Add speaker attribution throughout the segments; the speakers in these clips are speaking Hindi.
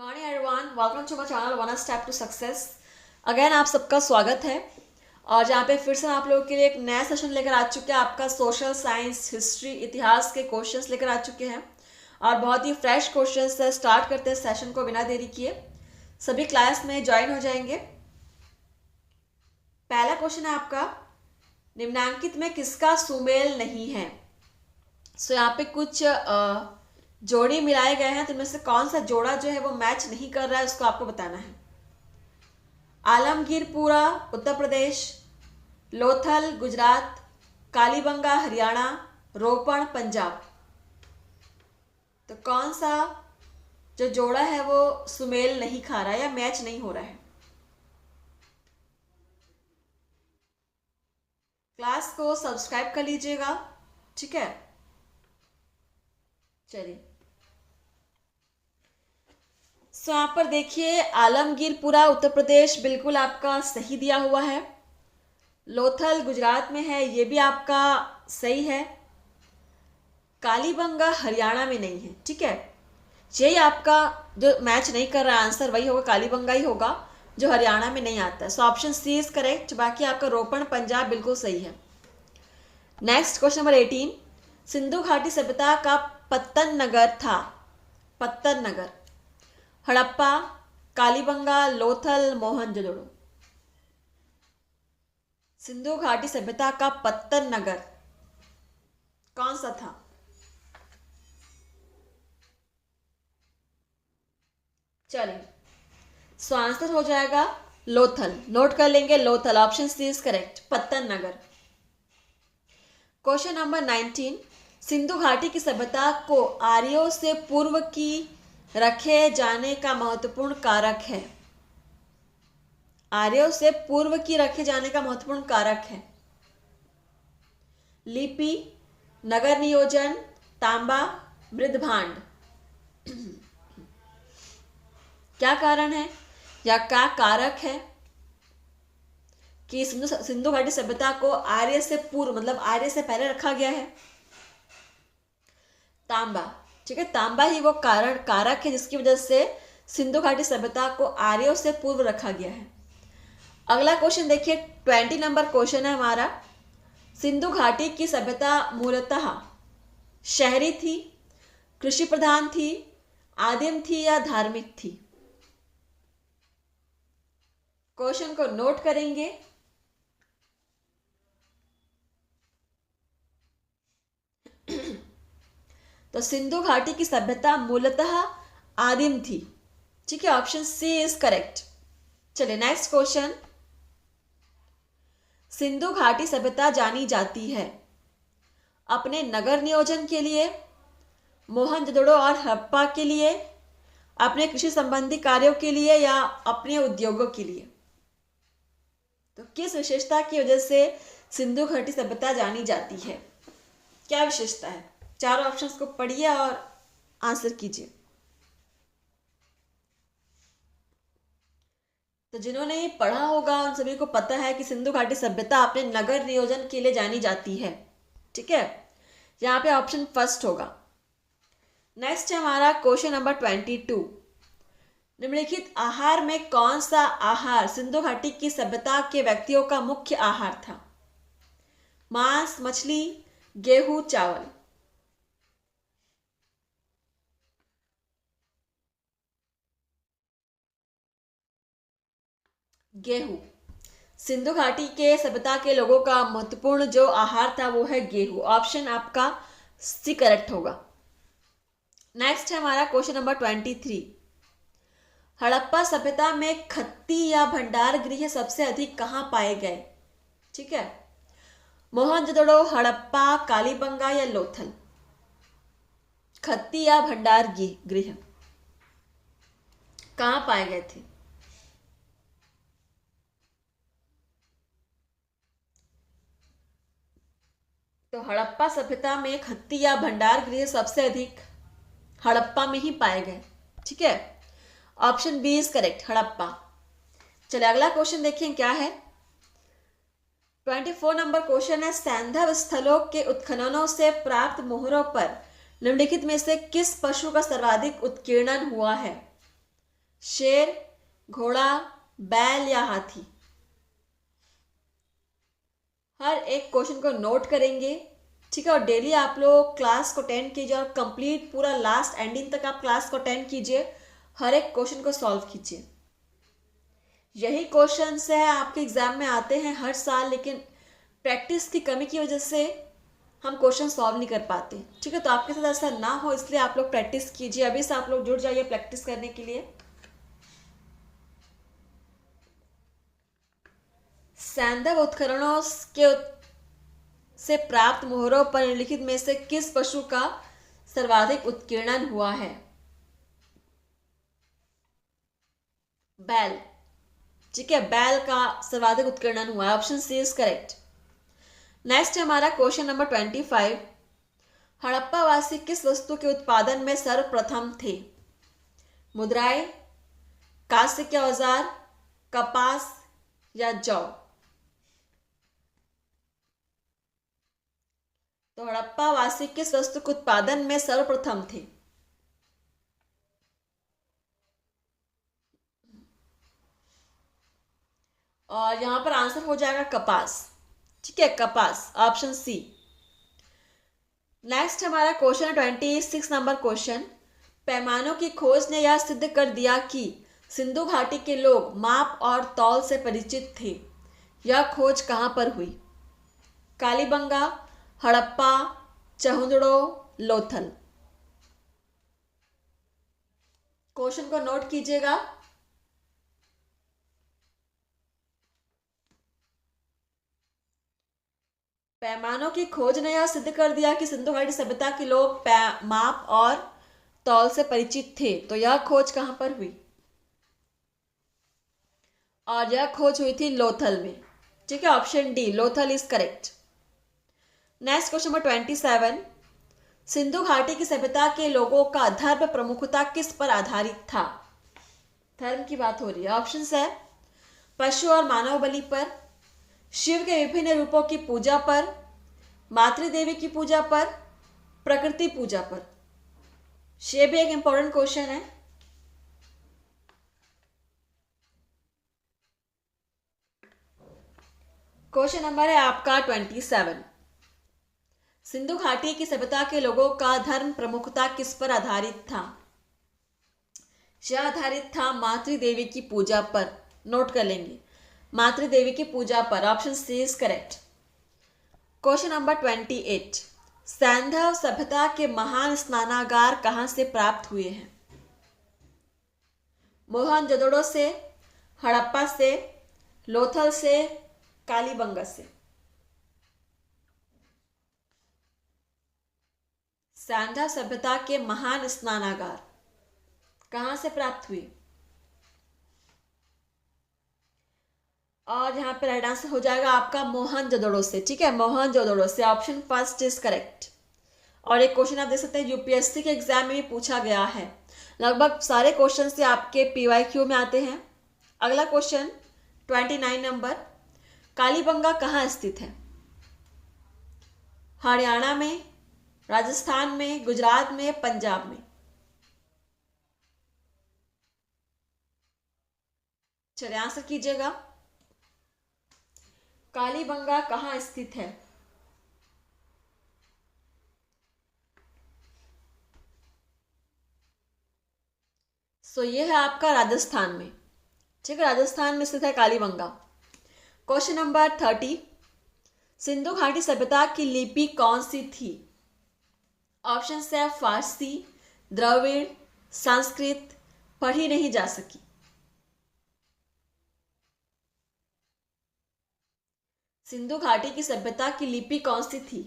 Speaker 1: Morning everyone, welcome to my channel one step to success. Again आप सबका स्वागत है। और जहाँ पे फिर से आप लोगों के लिए एक नया सेशन लेकर आ चुके हैं। आपका सोशल साइंस, हिस्ट्री, इतिहास के क्वेश्चंस लेकर आ चुके हैं और बहुत ही फ्रेश क्वेश्चंस से स्टार्ट करते हैं सेशन को बिना देरी किए। सभी क्लास में ज्वाइन हो जाएंगे। पहला क्वेश्चन है आपका, निम्नांकित में किसका सुमेल नहीं है। सो यहाँ पे कुछ जोड़ी मिलाए गए हैं, तो इनमें से कौन सा जोड़ा जो है वो मैच नहीं कर रहा है उसको आपको बताना है। आलमगीरपुरा उत्तर प्रदेश, लोथल गुजरात, कालीबंगा हरियाणा, रोपण पंजाब। तो कौन सा जो जोड़ा है वो सुमेल नहीं खा रहा है या मैच नहीं हो रहा है। क्लास को सब्सक्राइब कर लीजिएगा, ठीक है। चलिए, सो यहाँ पर देखिए, आलमगीरपुरा उत्तर प्रदेश बिल्कुल आपका सही दिया हुआ है। लोथल गुजरात में है, ये भी आपका सही है। कालीबंगा हरियाणा में नहीं है, ठीक है। यही आपका जो मैच नहीं कर रहा है, आंसर वही होगा, कालीबंगा ही होगा जो हरियाणा में नहीं आता है। So option C is correct. बाकी आपका रोपण पंजाब बिल्कुल सही है। नेक्स्ट क्वेश्चन नंबर 18, सिंधु घाटी सभ्यता का पत्तन नगर था। पत्तन नगर, हड़प्पा, कालीबंगा, लोथल, मोहनजोदड़ो। सिंधु घाटी सभ्यता का पत्तन नगर कौन सा था। चलिए, सो आंसर हो जाएगा लोथल। नोट कर लेंगे, Lothal. Option C is correct, पत्तन नगर। क्वेश्चन नंबर 19, सिंधु घाटी की सभ्यता को आर्यों से पूर्व की रखे जाने का महत्वपूर्ण कारक है। आर्यों से पूर्व की रखे जाने का महत्वपूर्ण कारक है। लिपि, नगर नियोजन, तांबा, मृदभांड। क्या कारण है या क्या कारक है कि सिंधु घाटी सभ्यता को आर्य से पूर्व मतलब आर्य से पहले रखा गया है। तांबा, ठीक है। तांबा ही वो कारक है जिसकी वजह से सिंधु घाटी सभ्यता को आर्यों से पूर्व रखा गया है। अगला क्वेश्चन देखिए, 20 नंबर क्वेश्चन है हमारा। सिंधु घाटी की सभ्यता मूलतः शहरी थी, कृषि प्रधान थी, आदिम थी या धार्मिक थी। क्वेश्चन को नोट करेंगे। तो सिंधु घाटी की सभ्यता मूलतः आदिम थी, ठीक है। Option C is correct. चलिए, नेक्स्ट क्वेश्चन, सिंधु घाटी सभ्यता जानी जाती है अपने नगर नियोजन के लिए, मोहनजोदड़ो और हड़प्पा के लिए, अपने कृषि संबंधी कार्यों के लिए या अपने उद्योगों के लिए। तो किस विशेषता की वजह से सिंधु घाटी सभ्यता जानी जाती है, क्या विशेषता है। चारों ऑप्शंस को पढ़िए और आंसर कीजिए। तो जिन्होंने पढ़ा होगा उन सभी को पता है कि सिंधु घाटी सभ्यता अपने नगर नियोजन के लिए जानी जाती है, ठीक है। यहां पे ऑप्शन फर्स्ट होगा। नेक्स्ट है हमारा क्वेश्चन नंबर 22, निम्नलिखित आहार में कौन सा आहार सिंधु घाटी की सभ्यता के व्यक्तियों का मुख्य आहार था। मांस, मछली, गेहूं, चावल। गेहूं। सिंधु घाटी के सभ्यता के लोगों का महत्वपूर्ण जो आहार था वो है गेहूं। ऑप्शन आपका सी करेक्ट होगा। नेक्स्ट है हमारा क्वेश्चन नंबर 23, हड़प्पा सभ्यता में खत्ती या भंडार गृह सबसे अधिक कहां पाए गए, ठीक है। मोहनजोदड़ो, हड़प्पा, कालीबंगा या लोथल। खत्ती या भंडार गृह कहां पाए गए थे। तो हड़प्पा सभ्यता में खत्ती या भंडार गृह सबसे अधिक हड़प्पा में ही पाए गए, ठीक है। Option B is correct, Harappa. चलिए, अगला क्वेश्चन देखिए क्या है। 24 नंबर क्वेश्चन है, सैंधव स्थलों के उत्खननों से प्राप्त मोहरों पर निम्नलिखित में से किस पशु का सर्वाधिक उत्कीर्णन हुआ है। शेर, घोड़ा, बैल या हाथी? हर एक क्वेश्चन को नोट करेंगे, ठीक है। और डेली आप लोग क्लास को अटेंड कीजिए और कंप्लीट पूरा लास्ट एंडिंग तक आप क्लास को अटेंड कीजिए, हर एक क्वेश्चन को सॉल्व कीजिए। यही क्वेश्चंस है आपके एग्जाम में आते हैं हर साल, लेकिन प्रैक्टिस की कमी की वजह से हम क्वेश्चन सॉल्व नहीं कर पाते, ठीक है। तो आपके साथ ऐसा ना हो इसलिए आप लोग प्रैक्टिस कीजिए, अभी से आप लोग जुड़ जाइए प्रैक्टिस करने के लिए। सैंधव उत्खननों के से प्राप्त मोहरों पर निम्नलिखित में से किस पशु का सर्वाधिक उत्कीर्णन हुआ है? बैल, ठीक है, बैल का सर्वाधिक उत्कीर्णन हुआ है। Option C is correct. Next है हमारा क्वेश्चन नंबर 25। हड़प्पा वासी किस वस्तु के उत्पादन में सर्वप्रथम थे? मुद्राएं, कांस्य के औजार, कपास या जौ? तो हड़प्पा वासी किस वस्तु के उत्पादन में सर्वप्रथम थे? और यहां पर आंसर हो जाएगा कपास, ठीक है, कपास, ऑप्शन सी। नेक्स्ट हमारा क्वेश्चन 26 नंबर क्वेश्चन। पैमानों की खोज ने यह सिद्ध कर दिया कि सिंधु घाटी के लोग माप और तौल से परिचित थे। यह खोज कहां पर हुई? कालीबंगा, हड़प्पा, चहुंदड़ो, लोथल? क्वेश्चन को नोट कीजिएगा। पैमानों की खोज ने यह सिद्ध कर दिया कि सिंधु घाटी सभ्यता के लोग माप और तौल से परिचित थे, तो यह खोज कहां पर हुई? और यह खोज हुई थी लोथल में, ठीक है, option D, Lothal is correct. Next question number 27। Sindhu घाटी की सभ्यता के लोगों का धर्म प्रमुखता किस पर आधारित था? धर्म की बात हो रही है। ऑप्शन है पशु और मानव बलि पर, शिव के विभिन्न रूपों की पूजा पर, मातृदेवी की पूजा पर, प्रकृति पूजा पर? ये भी एक इंपॉर्टेंट क्वेश्चन है। क्वेश्चन नंबर है आपका 27। सिंधु घाटी की सभ्यता के लोगों का धर्म प्रमुखता किस पर आधारित था? यह आधारित था मातृदेवी की पूजा पर। नोट कर लेंगे, मातृदेवी की पूजा पर, option C is correct. Question number 28। सैंधव सभ्यता के महान स्नानागार कहां से प्राप्त हुए हैं? मोहनजोदड़ो से, हड़प्पा से, लोथल से, कालीबंगा से? सैंधव सभ्यता के महान स्नानागार कहां से प्राप्त हुए? और यहाँ पे राइट आंसर हो जाएगा आपका मोहनजोदड़ो से, ठीक है, मोहनजोदड़ो से, ऑप्शन फर्स्ट इज करेक्ट। और एक क्वेश्चन आप देख सकते हैं यूपीएससी के एग्जाम में भी पूछा गया है, लगभग सारे क्वेश्चन से आपके पीवाईक्यू में आते हैं। अगला क्वेश्चन 29 नंबर। कालीबंगा कहाँ स्थित है? हरियाणा में, राजस्थान में, गुजरात में, पंजाब में? चलिए आंसर कीजिएगा। कालीबंगा कहाँ स्थित है? सो ये है आपका राजस्थान में, ठीक है, राजस्थान में स्थित है कालीबंगा। Question number 30। सिंधु घाटी सभ्यता की लिपि कौन सी थी? ऑप्शन है फारसी, द्रविड़, संस्कृत, पढ़ी नहीं जा सकी? सिंधु घाटी की सभ्यता की लिपि कौन सी थी?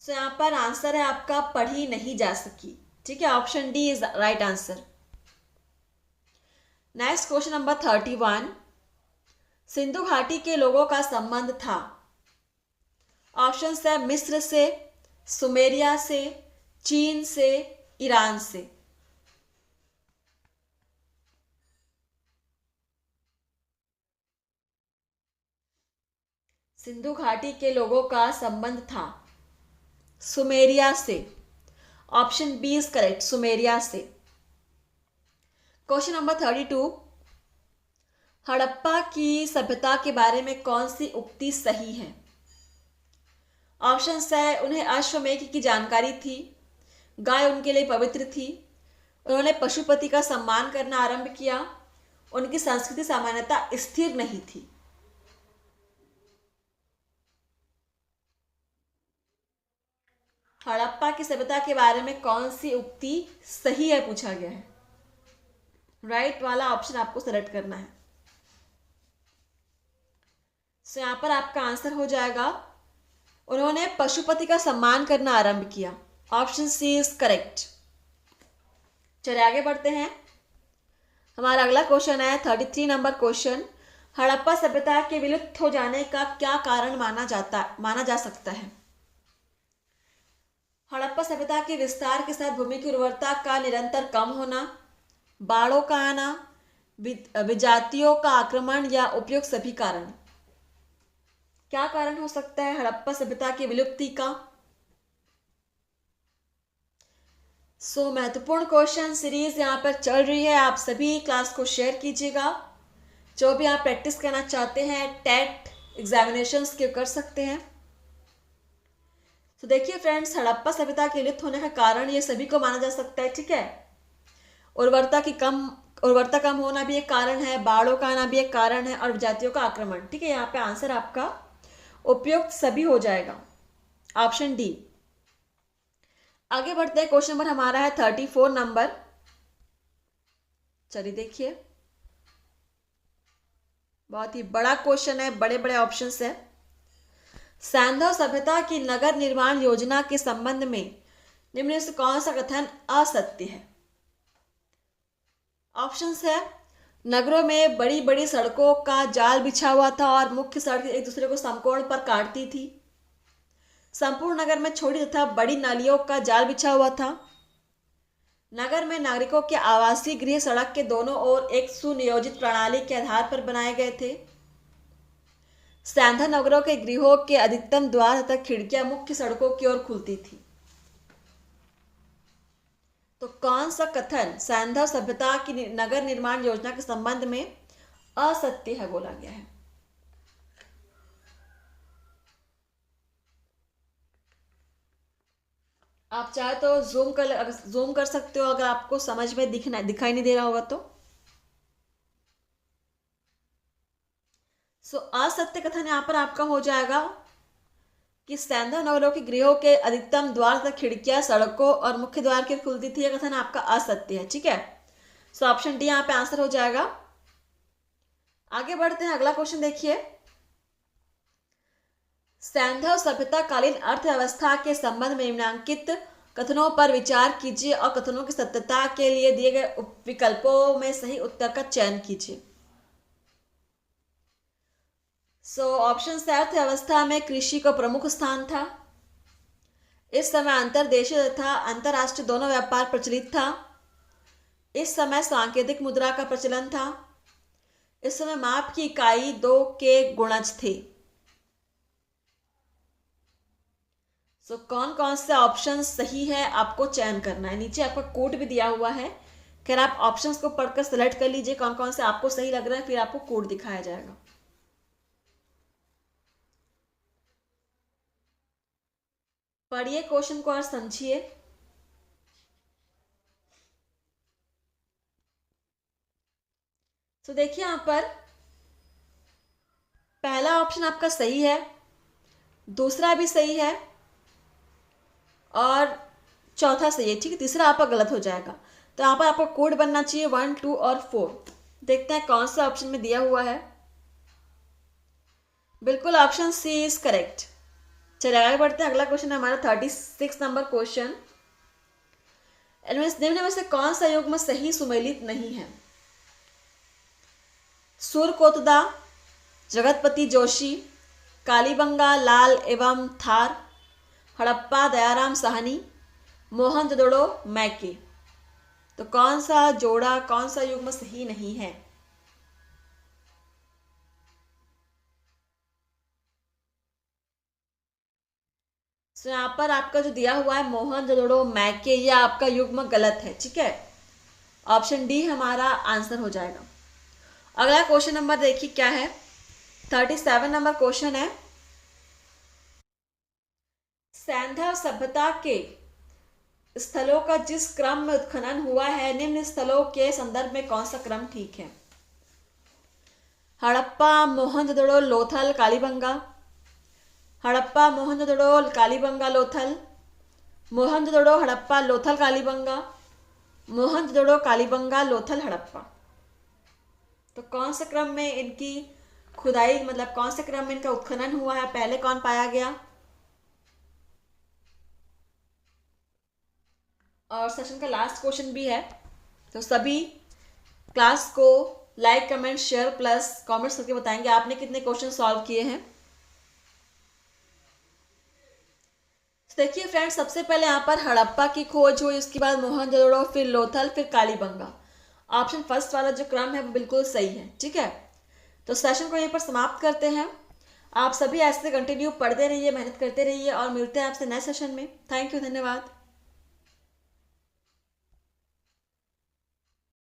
Speaker 1: सो यहां पर आंसर है आपका पढ़ी नहीं जा सकी, ठीक है, option D is right answer. Next question number 31। Sindhu घाटी के लोगों का संबंध था? ऑप्शन है मिस्र से, सुमेरिया से, चीन से, ईरान से? सिंधु घाटी के लोगों का संबंध था सुमेरिया से, option B is correct, Sumeria से। क्वेश्चन नंबर 32, हड़प्पा की सभ्यता के बारे में कौन सी उक्ति सही है? ऑप्शन है, उन्हें अश्वमेध की जानकारी थी, गाय उनके लिए पवित्र थी, उन्होंने पशुपति का सम्मान करना आरंभ किया, उनकी संस्कृति सामान्यता स्थिर नहीं थी। हड़प्पा की सभ्यता के बारे में कौन सी उक्ति सही है पूछा गया है। राइट वाला ऑप्शन आपको सेलेक्ट करना है। सो यहां पर आपका आंसर हो जाएगा, उन्होंने पशुपति का सम्मान करना आरंभ किया। Option C is correct. चलिए आगे बढ़ते हैं। हमारा अगला क्वेश्चन है 33 नंबर क्वेश्चन, हड़प्पा सभ्यता के विलुप्त हो जाने का क्या कारण माना जा सकता है? हड़प्पा सभ्यता के विस्तार के साथ भूमि की उर्वरता का निरंतर कम होना, बाढ़ों का आना, विजातियों का आक्रमण या उपयुक्त सभी कारण। क्या कारण हो सकता है हड़प्पा सभ्यता की विलुप्ति का? महत्वपूर्ण क्वेश्चन सीरीज यहाँ पर चल रही है, आप सभी क्लास को शेयर कीजिएगा। जो भी आप प्रैक्टिस करना चाहते हैं टेट एग्जामिनेशंस के कर सकते हैं। तो देखिए फ्रेंड्स, हड़प्पा सभ्यता के विलुप्त होने का कारण ये सभी को माना जा सकता है, ठीक है। उर्वरता कम होना भी एक कारण है, बाढ़ों का आना भी एक कारण है, और जातियों का आक्रमण, ठीक है। यहाँ पे आंसर आपका उपयुक्त सभी हो जाएगा, ऑप्शन डी। आगे बढ़ते हैं, क्वेश्चन नंबर हमारा है 34 नंबर। चलिए देखिए, बहुत ही बड़ा क्वेश्चन है, बड़े बड़े ऑप्शंस है। सैंधव सभ्यता की नगर निर्माण योजना के संबंध में निम्न में से कौन सा कथन असत्य है? ऑप्शंस है, नगरों में बड़ी बड़ी सड़कों का जाल बिछा हुआ था और मुख्य सड़क एक दूसरे को समकोण पर काटती थी। संपूर्ण नगर में छोटी तथा बड़ी नालियों का जाल बिछा हुआ था। नगर में नागरिकों के आवासीय गृह सड़क के दोनों ओर एक सुनियोजित प्रणाली के आधार पर बनाए गए थे। सैंधव नगरों के गृहों के अधिकतम द्वार तथा खिड़कियां मुख्य सड़कों की ओर खुलती थी। तो कौन सा कथन सैंधव सभ्यता की नगर निर्माण योजना के संबंध में असत्य है बोला गया है? आप चाहे तो जूम कर सकते हो अगर आपको समझ में दिखाई नहीं दे रहा होगा तो। असत्य कथन यहां पर आपका हो जाएगा कि सैंधव नगरों के गृहों के अधिकतम द्वार तथा खिड़कियां सड़कों और मुख्य द्वार की खुलती थी। यह कथन आपका असत्य है, ठीक है। ऑप्शन डी यहां पे आंसर हो जाएगा। आगे बढ़ते हैं, अगला क्वेश्चन देखिए। सैंधव सभ्यता कालीन अर्थव्यवस्था के संबंध में निम्नलिखित कथनों पर विचार कीजिए और कथनों की सत्यता के लिए दिए गए विकल्पों में सही उत्तर का चयन कीजिए। ऑप्शन से, अर्थव्यवस्था में कृषि को प्रमुख स्थान था। इस समय अंतर्देशीय तथा अंतर्राष्ट्रीय दोनों व्यापार प्रचलित था। इस समय सांकेतिक मुद्रा का प्रचलन था। इस समय माप की इकाई 2 के गुणज थे। कौन कौन से ऑप्शन सही है आपको चयन करना है। नीचे आपका कोड भी दिया हुआ है, खैर आप ऑप्शंस को पढ़कर सिलेक्ट कर लीजिए कौन कौन से आपको सही लग रहा है, फिर आपको कोड दिखाया जाएगा। पढ़िए क्वेश्चन को और समझिए। देखिए यहां पर पहला ऑप्शन आपका सही है, दूसरा भी सही है और चौथा सही है, ठीक है। तीसरा आपका गलत हो जाएगा। तो यहाँ पर आपको कोड बनना चाहिए 1, 2 और 4। देखते हैं कौन सा ऑप्शन में दिया हुआ है। बिल्कुल ऑप्शन सी इज करेक्ट। चलिए आगे बढ़ते हैं, अगला क्वेश्चन है हमारा 36 नंबर क्वेश्चन। निम्न में से कौन सा युग्म सही सुमेलित नहीं है? सुरकोतदा, जगतपति जोशी, कालीबंगा लाल एवं थार, हड़प्पा दयाराम साहनी, मोहनजोदड़ो मैके। तो कौन सा जोड़ा, कौन सा युग्म सही नहीं है? तो यहाँ पर आपका जो दिया हुआ है मोहनजोदड़ो मैके, ये आपका युग्म गलत है, ठीक है। ऑप्शन डी हमारा आंसर हो जाएगा। अगला क्वेश्चन नंबर देखिए क्या है। 37 नंबर क्वेश्चन है, सैंधव सभ्यता के स्थलों का जिस क्रम में उत्खनन हुआ है, निम्न स्थलों के संदर्भ में कौन सा क्रम ठीक है? हड़प्पा, मोहनजोदड़ो, लोथल, कालीबंगा। हड़प्पा, मोहनजोदड़ो, कालीबंगा, लोथल। मोहनजोदड़ो, हड़प्पा, लोथल, कालीबंगा। मोहनजोदड़ो, कालीबंगा, लोथल, हड़प्पा। तो कौन से क्रम में इनकी खुदाई, मतलब कौन से क्रम में इनका उत्खनन हुआ है, पहले कौन पाया गया? और सेशन का लास्ट क्वेश्चन भी है, तो सभी क्लास को like, comment, share plus comments करके बताएंगे आपने कितने क्वेश्चन सॉल्व किए हैं। तो देखिए फ्रेंड्स, सबसे पहले यहाँ पर हड़प्पा की खोज हुई, उसके बाद मोहनजोदड़ो, फिर लोथल, फिर कालीबंगा। ऑप्शन फर्स्ट वाला जो क्रम है वो बिल्कुल सही है, ठीक है। तो सेशन को यहीं पर समाप्त करते हैं। आप सभी ऐसे कंटिन्यू पढ़ते रहिए, मेहनत करते रहिए और मिलते हैं आपसे नए सेशन में। थैंक यू, धन्यवाद।